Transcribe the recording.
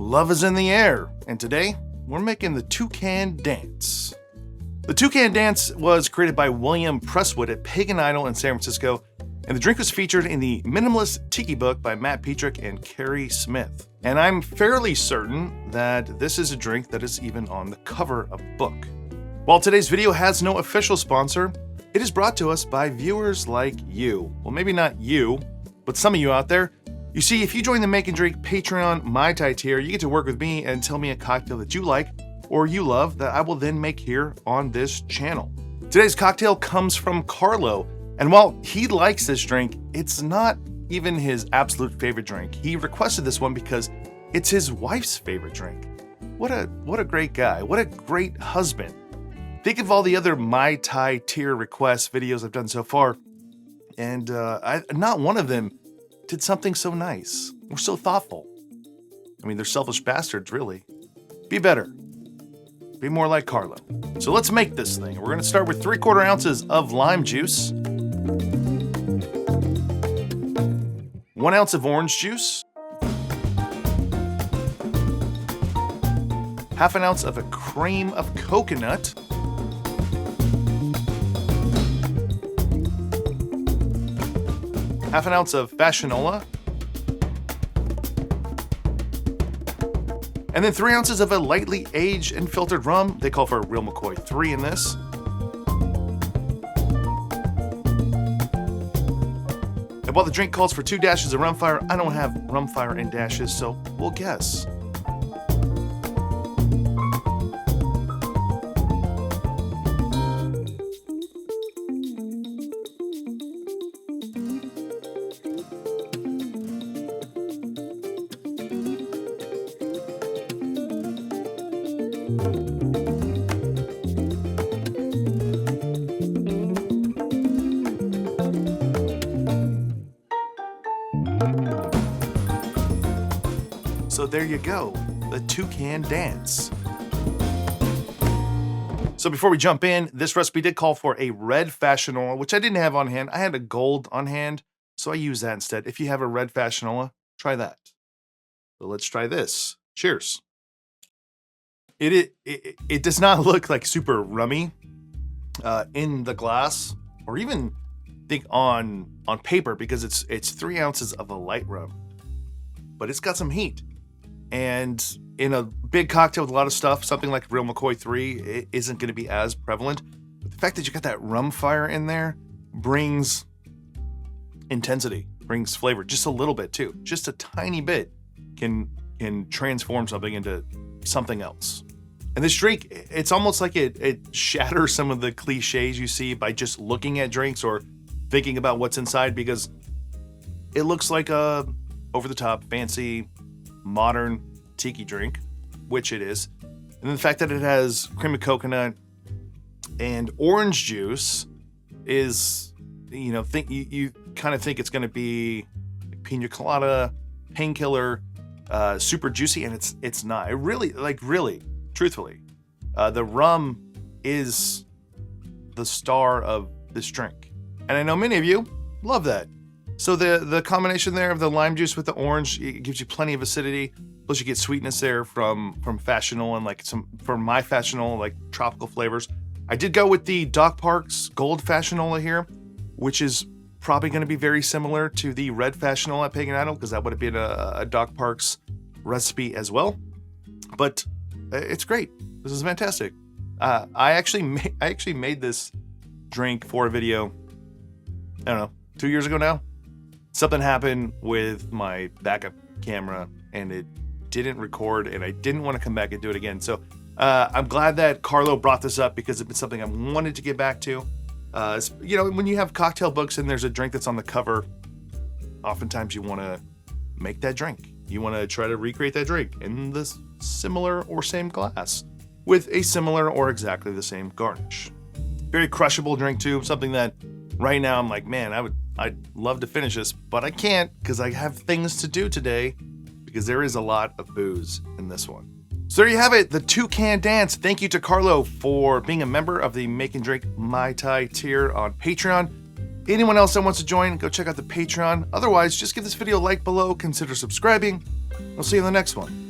Love is in the air, and today we're making the Toucan Dance. The Toucan Dance was created by William Presswood at Pagan Idol in San Francisco, and the drink was featured in the Minimalist Tiki book by Matt Petrick and Carrie Smith. And I'm fairly certain that this is a drink that is even on the cover of the book. While today's video has no official sponsor, it is brought to us by viewers like you. Well, maybe not you, but some of you out there. You see, if you join the Make and Drink Patreon Mai Tai tier, you get to work with me and tell me a cocktail that you like or you love that I will then make here on this channel. Today's cocktail comes from Carlo, and while he likes this drink, it's not even his absolute favorite drink. He requested this one because it's his wife's favorite drink. What a great guy. What a great husband. Think of all the other Mai Tai tier request videos I've done so far, and not one of them did something so nice or so thoughtful. I mean, they're selfish bastards, really. Be better. Be more like Carlo. So let's make this thing. We're gonna start with 3/4 ounces of lime juice, 1 ounce of orange juice, 1/2 ounce of a cream of coconut, 1/2 ounce of Fassionola, and then 3 ounces of a lightly aged and filtered rum. They call for a real McCoy 3 in this. And while the drink calls for 2 dashes of Rum Fire, I don't have Rum Fire in dashes, so we'll guess. So there you go, the Toucan Dance. So before we jump in, this recipe did call for a red Fassionola, which I didn't have on hand. I had a gold on hand, so I used that instead. If you have a red Fassionola, try that. So let's try this. Cheers. It does not look like super rummy in the glass, or even think on paper, because it's 3 ounces of a light rum, but it's got some heat. And in a big cocktail with a lot of stuff, something like Real McCoy 3, it isn't going to be as prevalent. But the fact that you got that Rum Fire in there brings intensity, brings flavor, just a little bit too. Just a tiny bit can transform something into something else. And this drink, it's almost like it shatters some of the cliches you see by just looking at drinks or thinking about what's inside, because it looks like a over-the-top, fancy, modern tiki drink, which it is. And then the fact that it has cream of coconut and orange juice is, you know, you kind of think it's going to be pina colada, painkiller, super juicy, and it's not. It really, truthfully, the rum is the star of this drink, and I know many of you love that. So the combination there of the lime juice with the orange, it gives you plenty of acidity. Plus you get sweetness there from Fassionola and like from my Fassionola, like tropical flavors. I did go with the Doc Parks Gold Fassionola here, which is probably going to be very similar to the red Fassionola at Pagan Idol, because that would have been a Doc Parks recipe as well. But it's great. This is fantastic. I actually made this drink for a video, I don't know, 2 years ago now. Something happened with my backup camera and it didn't record, and I didn't want to come back and do it again. So I'm glad that Carlo brought this up, because it's been something I wanted to get back to. You know, when you have cocktail books and there's a drink that's on the cover, oftentimes you want to make that drink. You want to try to recreate that drink in the similar or same glass with a similar or exactly the same garnish. Very crushable drink too, something that right now I'm like, man, I'd love to finish this, but I can't because I have things to do today, because there is a lot of booze in this one. So there you have it, the Toucan Dance. Thank you to Carlo for being a member of the Make and Drink Mai Tai tier on Patreon. Anyone else that wants to join, go check out the Patreon. Otherwise, just give this video a like below, consider subscribing. I'll see you in the next one.